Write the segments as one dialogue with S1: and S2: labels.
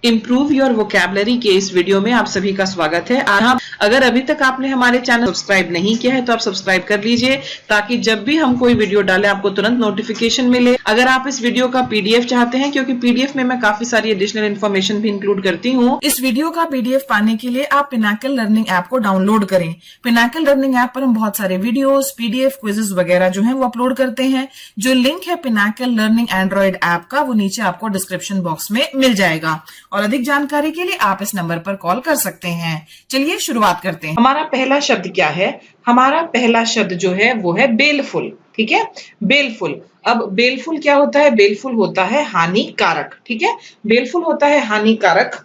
S1: Improve your vocabulary के इस video में आप सभी का स्वागत है। अगर अभी तक आपने हमारे चैनल सब्सक्राइब नहीं किया है तो आप सब्सक्राइब कर लीजिए ताकि जब भी हम कोई वीडियो डालें आपको तुरंत नोटिफिकेशन मिले। अगर आप इस वीडियो का पीडीएफ चाहते हैं, क्योंकि पीडीएफ में मैं काफी सारी एडिशनल इन्फॉर्मेशन भी इंक्लूड करती हूँ, इस वीडियो का पीडीएफ पाने के लिए आप पिनाकल लर्निंग ऐप को डाउनलोड करें। पिनाकल लर्निंग ऐप पर हम बहुत सारे वीडियोस, पीडीएफ, क्विजेस वगैरह जो है वो अपलोड करते हैं। जो लिंक है पिनाकल लर्निंग एंड्रॉइड ऐप का वो नीचे आपको डिस्क्रिप्शन बॉक्स में मिल जाएगा और अधिक जानकारी के लिए आप इस नंबर पर कॉल कर सकते हैं। चलिए शुरुआत करते हैं। हमारा पहला शब्द क्या है? हमारा पहला शब्द जो है वो है बेलफुल। ठीक है, बेलफुल। अब बेलफुल क्या होता है? बेलफुल होता है हानिकारक। ठीक है, बेलफुल होता है हानिकारक।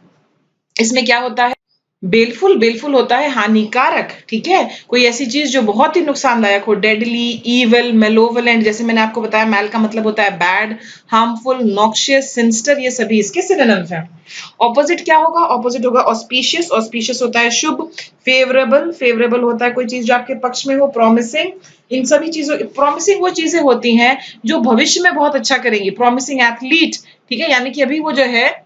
S1: इसमें क्या होता है? बेलफुल बेलफुल होता है हानिकारक। ठीक है, कोई ऐसी चीज जो बहुत ही नुकसानदायक हो, डेडली, इविल, मेलोवलेंट। जैसे मैंने आपको बताया, मैल का मतलब होता है बैड, हार्मफुल, नॉक्शियस, सिंस्टर, ये सभी इसके सिनोनिम्स हैं। ऑपोजिट क्या होगा? ऑपोजिट होगा ऑस्पिशियस। ऑस्पिशियस होता है शुभ। फेवरेबल, फेवरेबल होता है कोई चीज जो आपके पक्ष में हो। प्रॉमिसिंग, इन सभी चीजों, प्रॉमिसिंग वो चीजें होती हैं जो भविष्य में बहुत अच्छा करेंगी। प्रॉमिसिंग एथलीट, ठीक है, यानी कि अभी वो जो है,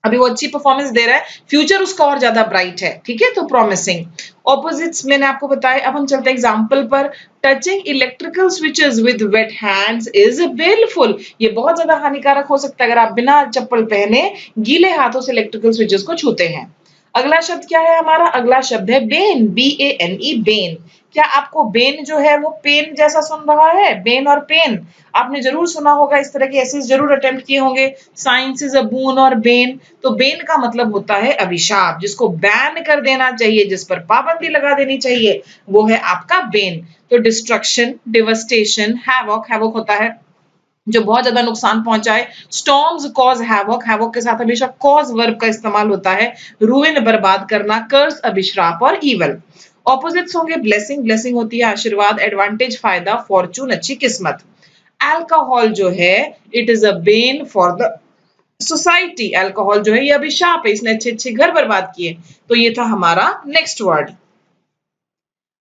S1: अभी वो अच्छी परफॉर्मेंस दे रहा है, फ्यूचर उसका और ज्यादा ब्राइट है। ठीक है, तो प्रॉमिसिंग। ऑपोजिट्स मैंने आपको बताया। अब हम चलते हैं एग्जांपल पर। Touching electrical switches with wet hands is baleful. ये बहुत ज्यादा हानिकारक हो सकता है अगर आप बिना चप्पल पहने गीले हाथों से इलेक्ट्रिकल स्विचेस को छूते हैं। अगला शब्द क्या है हमारा? अगला शब्द है बेन, BANE, बेन। क्या आपको बेन जो है वो पेन जैसा सुन रहा है? बेन और पेन आपने जरूर सुना होगा, इस तरह के ऐसे जरूर अटेम्प्ट किए होंगे। साइंस इज अ बून और बेन। तो बेन का मतलब होता है अभिशाप, जिसको बैन कर देना चाहिए, जिस पर पाबंदी लगा देनी चाहिए, वो है आपका बेन। तो डिस्ट्रक्शन, डिवस्टेशन, हैवॉक, हैवॉक होता है जो बहुत ज्यादा नुकसान पहुंचाए। स्टॉर्म्स कॉज हैवॉक, हैवॉक के साथ हमेशा कॉज वर्ब का इस्तेमाल होता है। रूइन, बर्बाद करना। कर्स, अभिश्राप और ईवल। ऑपोजिट्स होंगे ब्लेसिंग, ब्लेसिंग होती है आशीर्वाद, एडवांटेज, फायदा, फॉर्चून, अच्छी किस्मत। अल्कोहल जो है, it is a Ben for the society. Alcohol जो है ये अभिशाप है, इसने अच्छे अच्छे घर बर्बाद किए। तो ये था हमारा नेक्स्ट वर्ड।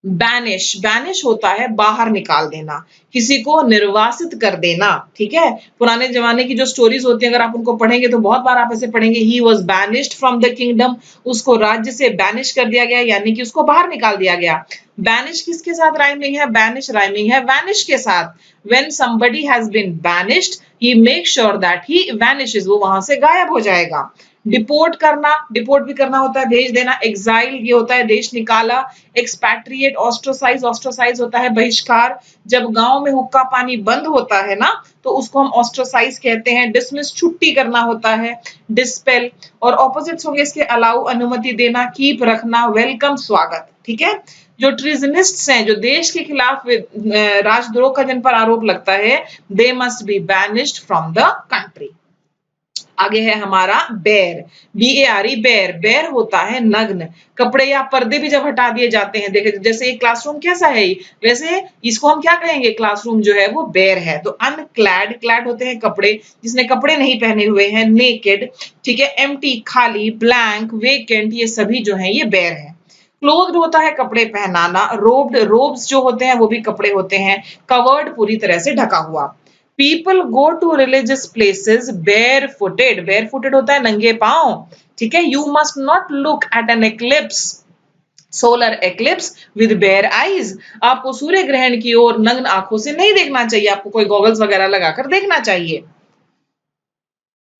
S1: बैनिश, बैनिश होता है बाहर निकाल देना, किसी को निर्वासित कर देना। ठीक है, पुराने जमाने की जो स्टोरीज होती है अगर आप उनको पढ़ेंगे तो बहुत बार आप ऐसे पढ़ेंगे, he was banished from the kingdom. उसको राज्य से बैनिश कर दिया गया, यानी कि उसको बाहर निकाल दिया गया। बैनिश किसके साथ राइमिंग है? बैनिश राइमिंग है वैनिश के साथ। when somebody has been banished he makes sure that he vanishes, वो वहां से गायब हो जाएगा। डिपोर्ट करना, डिपोर्ट भी करना होता है भेज देना। एग्जाइल ये होता है देश निकाला। एक्सपैट्रिएट, ऑस्ट्रोसाइज, ऑस्ट्रोसाइज होता है बहिष्कार। जब गांव में हुक्का पानी बंद होता है ना तो उसको हम ऑस्ट्रोसाइज कहते हैं। डिसमिस, छुट्टी करना होता है। डिस्पेल। और ऑपोजिट्स होंगे इसके अलाउ, अनुमति देना, कीप, रखना, वेलकम, स्वागत। ठीक है, जो ट्रीजनिस्ट्स हैं, जो देश के खिलाफ राजद्रोह का जिन पर आरोप लगता है, they must be banished from the country. आगे है हमारा बेर, BARE, बेर। बेर होता है नग्न, कपड़े या पर्दे भी जब हटा दिए जाते हैं। देखे जैसे ये क्लासरूम कैसा है, वैसे इसको हम क्या कहेंगे? क्लासरूम जो है वो बेर है। तो अनक्लैड, क्लैड होते हैं कपड़े, जिसने कपड़े नहीं पहने हुए हैं। नेकेड, ठीक है। एम्प्टी, खाली। ब्लैंक, वेकेंट, ये सभी जो है ये बेर है। क्लोथ्ड होता है कपड़े पहनाना। रोब्ड, रोब्स जो होते हैं वो भी कपड़े होते हैं। कवर्ड, पूरी तरह से ढका हुआ। People go to religious places bare footed, bare footed होता है नंगे पांव। ठीक है, you must not look at an eclipse, solar eclipse with bare eyes. आपको सूर्य ग्रहण की ओर नग्न आंखों से नहीं देखना चाहिए, आपको कोई गॉगल्स वगैरह लगाकर देखना चाहिए।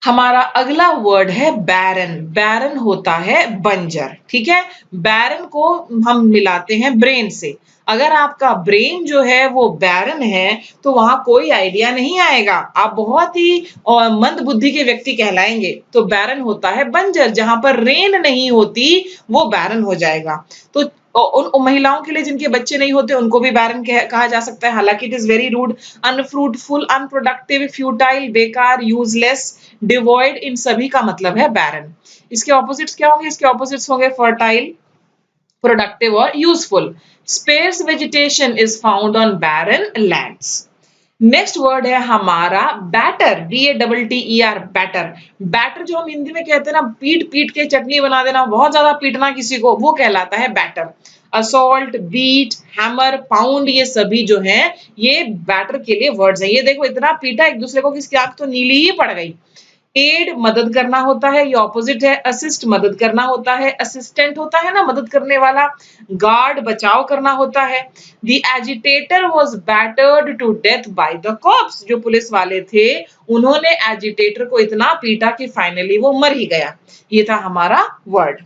S1: हमारा अगला वर्ड है बैरन। बैरन होता है बंजर। ठीक है, बैरन को हम मिलाते हैं ब्रेन से। अगर आपका ब्रेन जो है वो बैरन है तो वहां कोई आइडिया नहीं आएगा, आप बहुत ही मंद बुद्धि के व्यक्ति कहलाएंगे। तो बैरन होता है बंजर, जहां पर रेन नहीं होती वो बैरन हो जाएगा। तो उन महिलाओं के लिए जिनके बच्चे नहीं होते उनको भी बैरन कहा जा सकता है, हालांकि it is very rude. Unfruitful, unproductive, futile, बेकार, यूजलेस, डिवॉइड, इन सभी का मतलब है बैरन। इसके ऑपोजिट्स क्या होंगे? इसके ऑपोजिट्स होंगे फर्टाइल, प्रोडक्टिव और useful. Sparse vegetation is found on barren lands. Next word है हमारा बैटर, BATTER, बैटर। बैटर जो हम हिंदी में कहते हैं ना, पीट पीट के चटनी बना देना, बहुत ज्यादा पीटना किसी को, वो कहलाता है batter. Assault, beat, hammer, pound, ये सभी जो हैं ये बैटर के लिए वर्ड्स हैं। ये देखो इतना पीटा एक दूसरे को, किसकी आंख तो नीली ही पड़ गई। एड मदद करना होता है, ये ऑपोजिट है। असिस्ट मदद करना होता है, असिस्टेंट होता है ना मदद करने वाला। गार्ड बचाव करना होता है। The agitator was battered to death by the cops, जो पुलिस वाले थे उन्होंने एजिटेटर को इतना पीटा कि फाइनली वो मर ही गया। ये था हमारा वर्ड।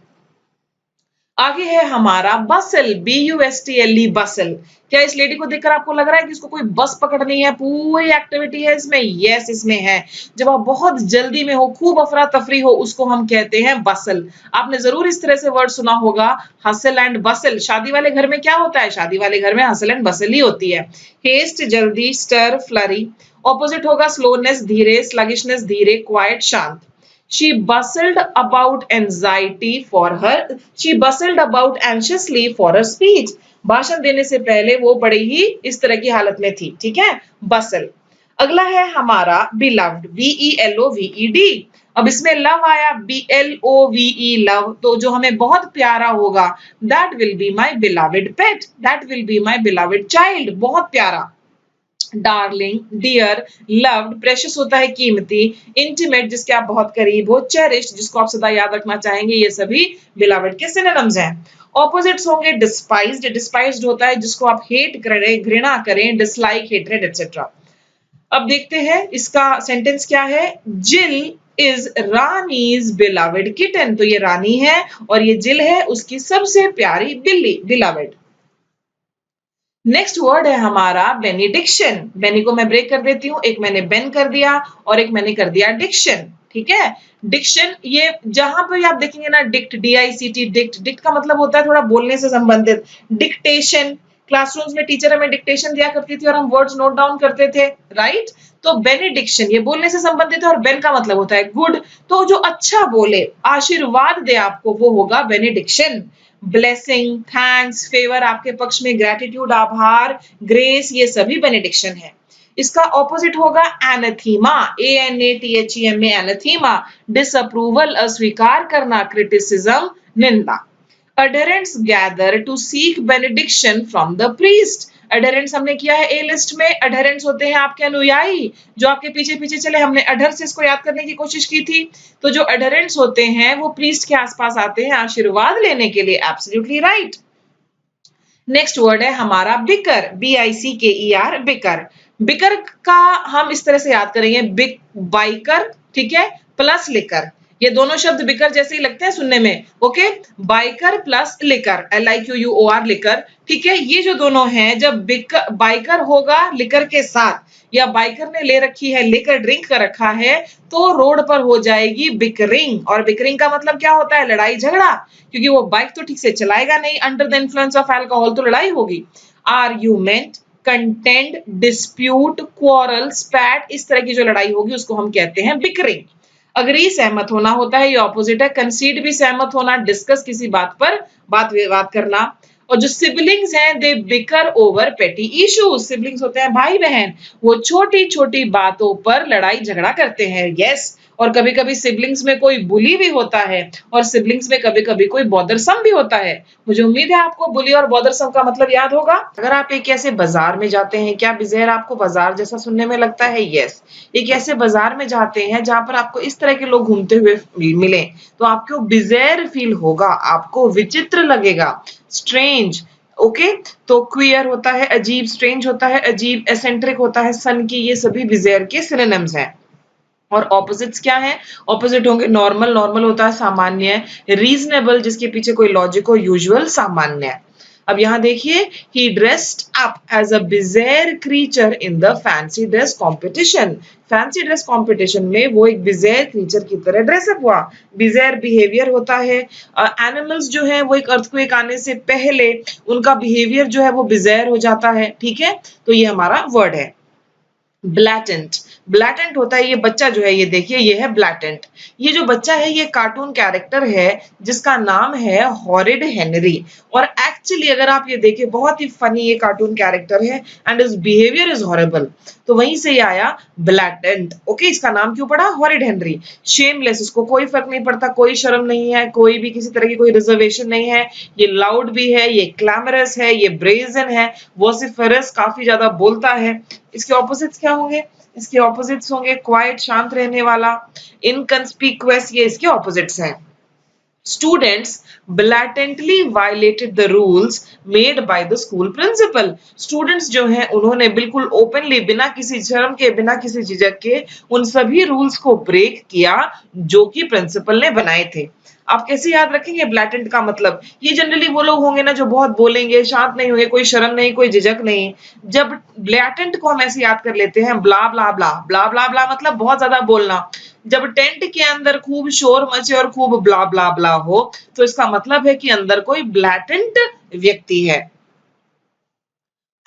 S1: आगे है हमारा बसल, BUSTLE, बसल। क्या इस लेडी को देखकर आपको लग रहा है कि इसको कोई बस पकड़नी है? पूरी एक्टिविटी है इसमें। यस, इसमें है। जब आप बहुत जल्दी में हो, खूब अफरा तफरी हो, उसको हम कहते हैं बसल। आपने जरूर इस तरह से वर्ड सुना होगा, हसल एंड बसल। शादी वाले घर में क्या होता है? शादी वाले घर में हसल एंड बसल ही होती है। हेस्ट जल्दी, स्टर फ्लरी। ऑपोजिट होगा स्लोनेस धीरे, स्लगिशनेस धीरे, क्वाइट शांत। She bustled about anxiety for her. She bustled about anxiously for her speech. भाषण देने से पहले वो बड़े ही इस तरह की हालत में थी। ठीक है, बसल। अगला है हमारा beloved, BELOVED। अब इसमें लव आया, BLOVE, लव। तो जो हमें बहुत प्यारा होगा, that will be my beloved pet, that will be my beloved child, बहुत प्यारा। डार्लिंग, डियर, लव्ड, प्रेशियस होता है कीमती, इंटीमेट जिसके आप बहुत करीब हो, चेरिश्ड जिसको आप सदा याद रखना चाहेंगे, ये सभी बिलवड के सिनोनिम्स हैं। ऑपोजिट्स होंगे डिस्पाइज्ड, डिस्पाइज्ड होता है जिसको आप हेट करें, घृणा करें, डिसलाइक, हेट्रेड एटसेट्रा। अब देखते हैं इसका सेंटेंस क्या है। जिल इज रानीज बिलवड किटन, तो ये रानी है और ये जिल है उसकी सबसे प्यारी बिल्ली, बिलवड। नेक्स्ट वर्ड है हमारा बेनिडिक्शन। बेनी को मैं ब्रेक कर देती हूँ, एक मैंने बेन कर दिया और एक मैंने कर दिया डिक्शन। ठीक है, डिक्शन, ये जहां पर आप देखेंगे ना, डिक्ट, DICT, डिक्ट। डिक्ट का मतलब होता है थोड़ा बोलने से संबंधित। डिक्टेशन, क्लासरूम्स में टीचर हमें डिक्टेशन दिया करती थी और हम वर्ड्स नोट डाउन करते थे, राइट। तो बेनिडिक्शन ये बोलने से संबंधित है और बेन का मतलब होता है गुड। तो जो अच्छा बोले, आशीर्वाद दे आपको, वो होगा बेनिडिक्शन। ब्लेसिंग, थैंक्स, फेवर आपके पक्ष में, ग्रेटिट्यूड आभार, ग्रेस, ये सभी बेनेडिक्शन है। इसका ऑपोजिट होगा एनाथीमा, ANATHEMA, एनाथीमा। डिसअप्रूवल, अस्वीकार करना, क्रिटिसिज्म, निंदा। adherents gather to seek benediction from the priest। adherents हमने किया है ए लिस्ट में। adherents होते हैं आपके अनुयायी, जो आपके पीछे पीछे चले। हमने adher से इसको याद करने की कोशिश की थी। तो जो adherents होते हैं वो priest के आसपास आते हैं आशीर्वाद लेने के लिए। Absolutely right. नेक्स्ट वर्ड है हमारा बिकर, BICKER, बिकर। बिकर का हम इस तरह से याद करेंगे, बिक, बाइकर, ठीक है, प्लस लिकर। ये दोनों शब्द बिकर जैसे ही लगते हैं सुनने में। Okay, biker plus liquor, LIQUOR, liquor. ठीक है, ये जो दोनों हैं, जब बाइकर होगा लिकर के साथ, या बाइकर ने ले रखी है, लेकर ड्रिंक कर रखा है, तो रोड पर हो जाएगी बिकरिंग। और बिकरिंग का मतलब क्या होता है? लड़ाई झगड़ा, क्योंकि वो बाइक तो ठीक से चलाएगा नहीं, under the influence of alcohol, तो लड़ाई होगी। आर्ग्यूमेंट, कंटेंड, डिस्प्यूट, क्वारल, स्पैट, इस तरह की जो लड़ाई होगी उसको हम कहते हैं बिकरिंग। अग्री सहमत होना होता है, ये ऑपोजिट है। कंसीड भी सहमत होना, डिस्कस किसी बात पर बात विवाद करना। और जो सिबलिंग्स हैं, दे बिकर ओवर पेटी इश्यूज। सिबलिंग्स होते हैं भाई बहन, वो छोटी छोटी बातों पर लड़ाई झगड़ा करते हैं। यस, और कभी कभी सिबलिंग्स में कोई बुली भी होता है और सिबलिंग्स में कभी कभी कोई बॉदरसम भी होता है। मुझे उम्मीद है आपको बुली और बॉदरसम का मतलब याद होगा। अगर आप एक ऐसे बाजार में जाते हैं, क्या बिज़ेर आपको बाजार जैसा सुनने में लगता है? यस, एक ऐसे बाजार में जाते हैं जहां पर आपको इस तरह के लोग घूमते हुए मिले, तो आपको बिज़ेर फील होगा, आपको विचित्र लगेगा, स्ट्रेंज। ओके, तो क्वियर होता है अजीब, स्ट्रेंज होता है अजीब, एसेंट्रिक होता है सन की, ये सभी बिज़ेर के सिनोनिम्स हैं। और ऑपोजिट्स क्या है? ऑपोजिट होंगे नॉर्मल, नॉर्मल होता है सामान्य, रीजनेबल जिसके पीछे कोई लॉजिक हो, यूजुअल सामान्य। अब यहाँ देखिए, he dressed up as a bizarre creature in the fancy dress competition। Fancy dress competition में वो एक bizarre creature की तरह ड्रेसअप हुआ। bizarre बिहेवियर होता है। एनिमल्स जो है वो एक अर्थक्वेक आने से पहले उनका बिहेवियर जो है वो bizarre हो जाता है। ठीक है, तो ये हमारा वर्ड है। ब्लैटेंट, ब्लैटेंट होता है ये बच्चा जो है, ये देखिए, ये है ब्लैटेंट। ये जो बच्चा है ये कार्टून कैरेक्टर है जिसका नाम है हॉरिड हेनरी। और एक्चुअली अगर आप ये देखें, बहुत ही फनी ये कार्टून कैरेक्टर है and his behaviour is horrible, तो वहीं से आया ब्लैटेंट। ओके, इसका नाम क्यों पड़ा हॉरिड हेनरी? शेमलेस, उसको कोई फर्क नहीं पड़ता, कोई शर्म नहीं है, कोई भी किसी तरह की कोई रिजर्वेशन नहीं है। ये लाउड भी है, ये क्लैमरस है, ये ब्रेजन है, वोसिफरस, काफी ज्यादा बोलता है। इसके ऑपोजिट्स क्या होंगे? इसके ऑपोजिट्स होंगे क्वाइट, शांत रहने वाला, इनकंस्पिक्युअस, ये इसके ऑपोजिट्स हैं। Students blatantly violated the rules made by the school principal. Students जो हैं उन्होंने बिल्कुल ओपनली बिना किसी शर्म के, बिना किसी झिझक के उन सभी रूल्स को ब्रेक किया जो कि प्रिंसिपल ने बनाए थे। आप कैसे याद रखेंगे ब्लैटेंट का मतलब? ये जनरली वो लोग होंगे ना जो बहुत बोलेंगे, शांत नहीं होंगे, कोई शर्म नहीं, कोई झिझक नहीं। जब ब्लैटेंट को हम ऐसे याद कर लेते हैं, ब्ला ब्ला ब्ला, ब्ला ब्ला ब्ला मतलब बहुत ज्यादा बोलना। जब टेंट के अंदर खूब शोर मचे और खूब ब्ला ब्ला ब्ला हो, तो इसका मतलब है कि अंदर कोई ब्लैटेंट व्यक्ति है।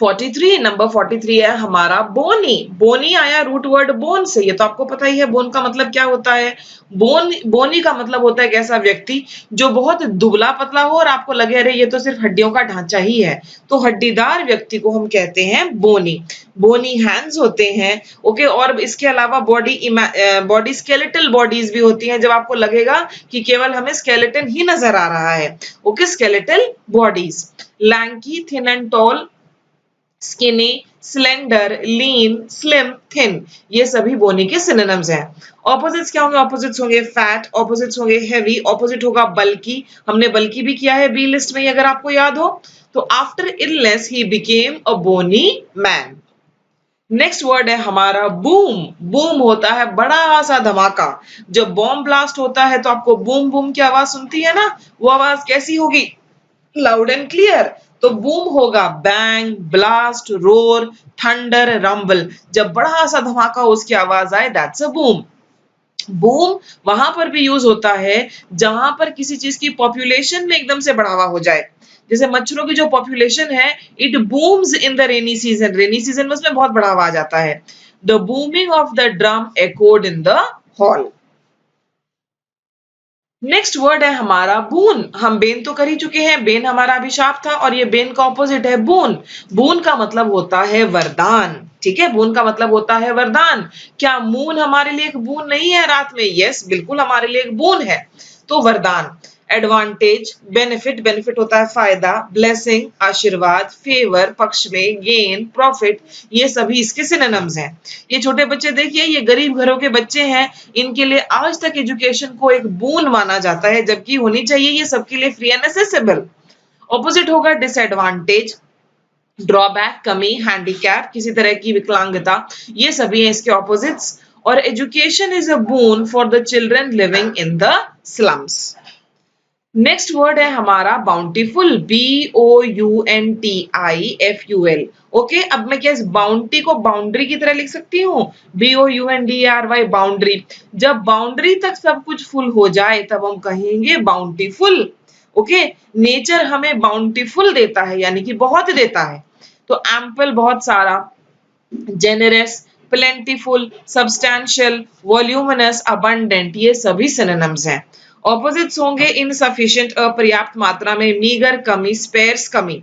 S1: 43 नंबर 43 है हमारा बोनी। बोनी आया रूट वर्ड बोन से, ये तो आपको पता ही है बोन का मतलब क्या होता है। बोनी का मतलब होता है एक ऐसा व्यक्ति जो बहुत दुबला पतला हो और आपको लगे अरे ये तो सिर्फ हड्डियों का ढांचा ही है, तो हड्डीदार व्यक्ति को हम कहते हैं बोनी। बोनी हैंड्स होते हैं, ओके। और इसके अलावा बॉडी स्केलेटल बॉडीज भी होती हैं, जब आपको लगेगा कि केवल हमें स्केलेटन ही नजर आ रहा है, okay, skeletal bodies. Lanky, thin and tall, skinny, slender, lean, slim, thin, ये सभी बोनी के सिनोनिम्स हैं। ऑपोजिट्स क्या होंगे? ऑपोजिट्स होंगे फैट, ऑपोजिट्स होंगे हेवी, ऑपोजिट होगा बल्की। हमने बल्की भी किया है बी लिस्ट में, अगर आपको याद हो तो। After illness he became a bony man. Next word है हमारा बूम। बूम होता है बड़ा सा धमाका। जब बॉम्ब ब्लास्ट होता है तो आपको बूम बूम की आवाज सुनती है ना, वो आवाज कैसी होगी? Loud and clear. तो बूम होगा bang, blast, roar, thunder, rumble. जब बड़ा सा धमाका हो उसकी आवाज आए, दैट्स अ बूम। बूम वहां पर भी यूज होता है जहां पर किसी चीज की पॉपुलेशन में एकदम से बढ़ावा हो जाए। जैसे मच्छरों की जो पॉपुलेशन है, it booms in the rainy season. Rainy season में उसमें बहुत बढ़ावा आ जाता है। The booming of the drum echoed in the hall. Next word है हमारा बून। हम बेन तो कर ही चुके हैं, बेन हमारा अभिशाप था और ये बेन का ऑपोजिट है बून। बून का मतलब होता है वरदान, ठीक है, बून का मतलब होता है वरदान। क्या मून हमारे लिए एक बून नहीं है रात में? यस, बिल्कुल हमारे लिए एक बून है। तो वरदान। एडवांटेज, बेनिफिट, बेनिफिट होता है फायदा, ब्लेसिंग आशीर्वाद, फेवर पक्ष में, गेन प्रॉफिट, ये सभी इसके सिनोनिम्स हैं। ये छोटे बच्चे देखिए, ये गरीब घरों के बच्चे हैं, इनके लिए आज तक एजुकेशन को एक बून माना जाता है, जबकि होनी चाहिए ये सबके लिए फ्री एंड एक्सेसिबल। ऑपोजिट होगा डिसएडवांटेज, ड्रॉबैक, कमी, हैंडीकैप, किसी तरह की विकलांगता, ये सभी हैं इसके ऑपोजिट्स। और education is a boon for the children living in the slums. Next word है हमारा बाउंटीफुल। BOUNTIFUL। ओके, अब मैं क्या इस बाउंटी को बाउंड्री की तरह लिख सकती हूँ? BOUNDRY, boundary. जब बाउंड्री तक सब कुछ फुल हो जाए तब हम कहेंगे बाउंटीफुल। ओके, नेचर हमें बाउंटीफुल देता है, यानी कि बहुत देता है। तो एम्पल बहुत सारा, generous, plentiful, substantial, voluminous, abundant, ये सभी सिनोनिम्स हैं। ऑपोजिट्स होंगे इनसफिशिएंट, अपर्याप्त मात्रा में, मीगर, कमी, स्पेयर्स, कमी।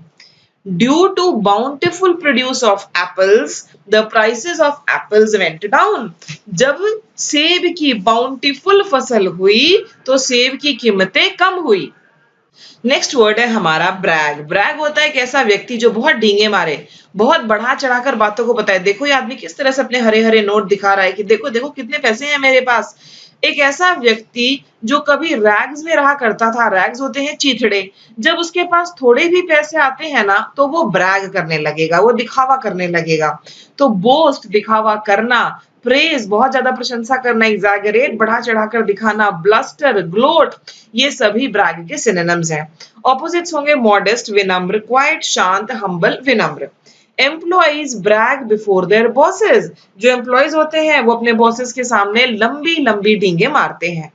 S1: Due to bountiful produce of apples the prices of apples went down. जब सेब की बाउंटीफुल फसल हुई तो सेब की कीमतें कम हुई। नेक्स्ट वर्ड है हमारा ब्रैग। ब्रैग होता है एक ऐसा व्यक्ति जो बहुत डींगे मारे, बहुत बढ़ा चढ़ाकर बातों को बताए। देखो ये आदमी किस तरह से अपने हरे हरे नोट दिखा रहा है कि देखो देखो कितने पैसे हैं मेरे पास। एक ऐसा व्यक्ति जो कभी रैग्स में रहा करता था, रैग्स होते हैं चीथड़े, जब उसके पास थोड़े भी पैसे आते हैं ना तो वो ब्रैग करने लगेगा, वो दिखावा करने लगेगा। तो बोस्ट, दिखावा करना, प्रेज, बहुत ज्यादा प्रशंसा करना, एग्जैगरेट, बढ़ा चढ़ाकर दिखाना, ब्लस्टर, ग्लोट, ये सभी ब्रैग के सिनोनिम्स हैं। ऑपोजिट्स होंगे मॉडेस्ट, विनम्र, क्वाइट, शांत, हम्बल, विनम्र। Employees brag before their bosses. जो एम्प्लॉइज होते हैं वो अपने बॉसेस के सामने लंबी लंबी डींगे मारते हैं।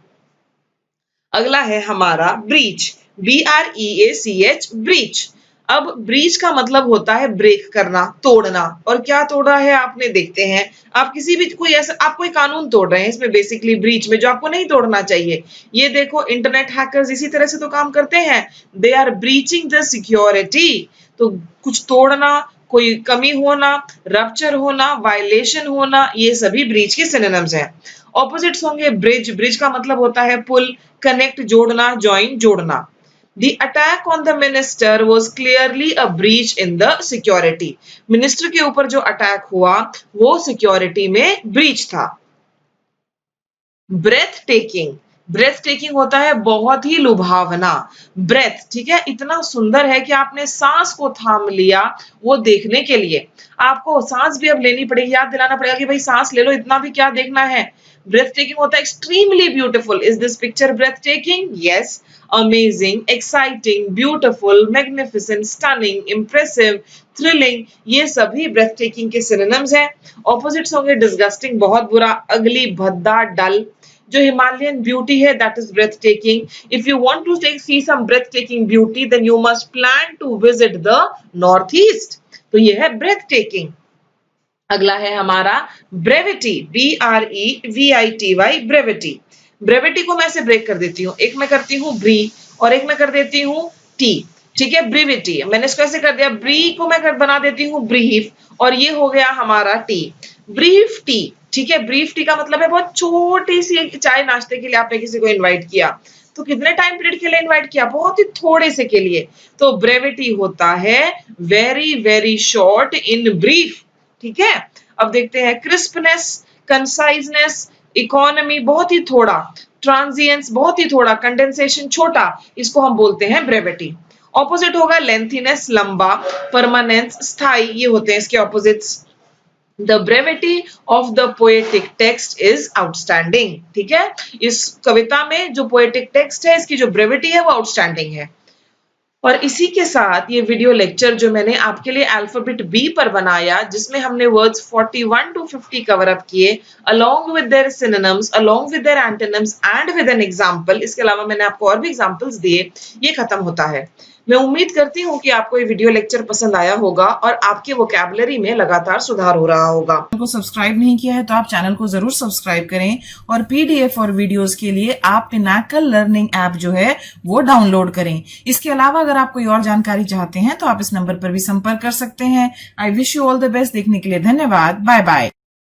S1: अगला है हमारा ब्रीच। BREACH, breach. अब ब्रीच का मतलब होता है ब्रेक करना, तोड़ना। और क्या तोड़ा है आपने, देखते हैं। आप किसी भी कोई ऐसा आप कोई कानून तोड़ रहे हैं, इसमें बेसिकली ब्रीच में जो आपको नहीं तोड़ना चाहिए। ये देखो इंटरनेट हैकर्स इसी तरह से तो काम करते हैं, they are breaching the security. तो कुछ तोड़ना, कोई कमी होना, रप्चर होना, वायलेशन होना, ये सभी ब्रीच के सिनोनिम्स हैं। ऑपोजिट्स होंगे ब्रिज। ब्रिज का मतलब होता है पुल, कनेक्ट, जोड़ना, जॉइन, जोड़ना। The attack on the minister was clearly a breach in the security. Minister के ऊपर जो अटैक हुआ वो सिक्योरिटी में ब्रीच था. ब्रेथ टेकिंग, ब्रेथ टेकिंग होता है बहुत ही लुभावना. ब्रेथ, ठीक है, इतना सुंदर है कि आपने सांस को थाम लिया वो देखने के लिए. आपको सांस भी अब लेनी पड़ेगी, याद दिलाना पड़ेगा कि भाई सांस ले लो, इतना भी क्या देखना है. ब्रेथ टेकिंग होता है extremely beautiful. Is this picture breath taking? Yes. Amazing, exciting, beautiful, magnificent, stunning, impressive, thrilling, ये सभी ब्रेथ टेकिंग के सिनोनिम्स हैं. ऑपोजिट्स होंगे डिस्गस्टिंग, बहुत बुरा, अगली, भद्दा, डल. जो हिमालयन ब्यूटी है that is breath taking. If you want to see some breath taking beauty then you must plan to visit the north east. तो ये है ब्रेथ टेकिंग. अगला है हमारा ब्रेविटी, BREVITY, ब्रेविटी. ब्रेविटी को मैं ऐसे ब्रेक कर देती हूँ, एक मैं करती हूँ ब्री और एक मैं कर देती हूँ टी. ठीक है, ब्रीविटी. मैंने इसको ऐसे कर दिया, ब्री को मैं बना देती हूँ ब्रीफ और ये हो गया हमारा टी. Brief T. ठीक है, ब्रीफ टी का मतलब है बहुत छोटी सी चाय नाश्ते के लिए आपने किसी को इनवाइट किया, तो कितने टाइम पीरियड के लिए इनवाइट किया? बहुत ही थोड़े से के लिए. तो ब्रेविटी होता है very very short in brief. ठीक है, अब देखते हैं क्रिस्पनेस, कंसाइजनेस, इकोनॉमी बहुत ही थोड़ा, ट्रांजिएंस बहुत ही थोड़ा, कंडेंसेशन छोटा, इसको हम बोलते हैं ब्रेविटी. ऑपोजिट होगा लेंथीनेस, लंबा, परमानेंस, स्थाई, ये होते हैं इसके opposites. The brevity of the poetic text is outstanding. ठीक है, इस कविता में जो poetic text है इसकी जो brevity है वो outstanding है. और इसी के साथ ये वीडियो लेक्चर जो मैंने आपके लिए अल्फाबेट बी पर बनाया, जिसमें हमने वर्ड्स 41 to 50 कवर अप किए along with their synonyms, along with their antonyms and with an example. इसके अलावा मैंने आपको और भी एग्जांपल्स दिए. ये खत्म होता है. मैं उम्मीद करती हूँ कि आपको ये वीडियो लेक्चर पसंद आया होगा और आपके वोकैबुलरी में लगातार सुधार हो रहा होगा.
S2: को सब्सक्राइब नहीं किया है तो आप चैनल को जरूर सब्सक्राइब करें और पीडीएफ और वीडियोस के लिए आप पिनाकल लर्निंग ऐप जो है वो डाउनलोड करें. इसके अलावा अगर आप कोई और जानकारी चाहते हैं तो आप इस नंबर पर भी संपर्क कर सकते हैं. I wish you all the best. देखने के लिए धन्यवाद. Bye bye.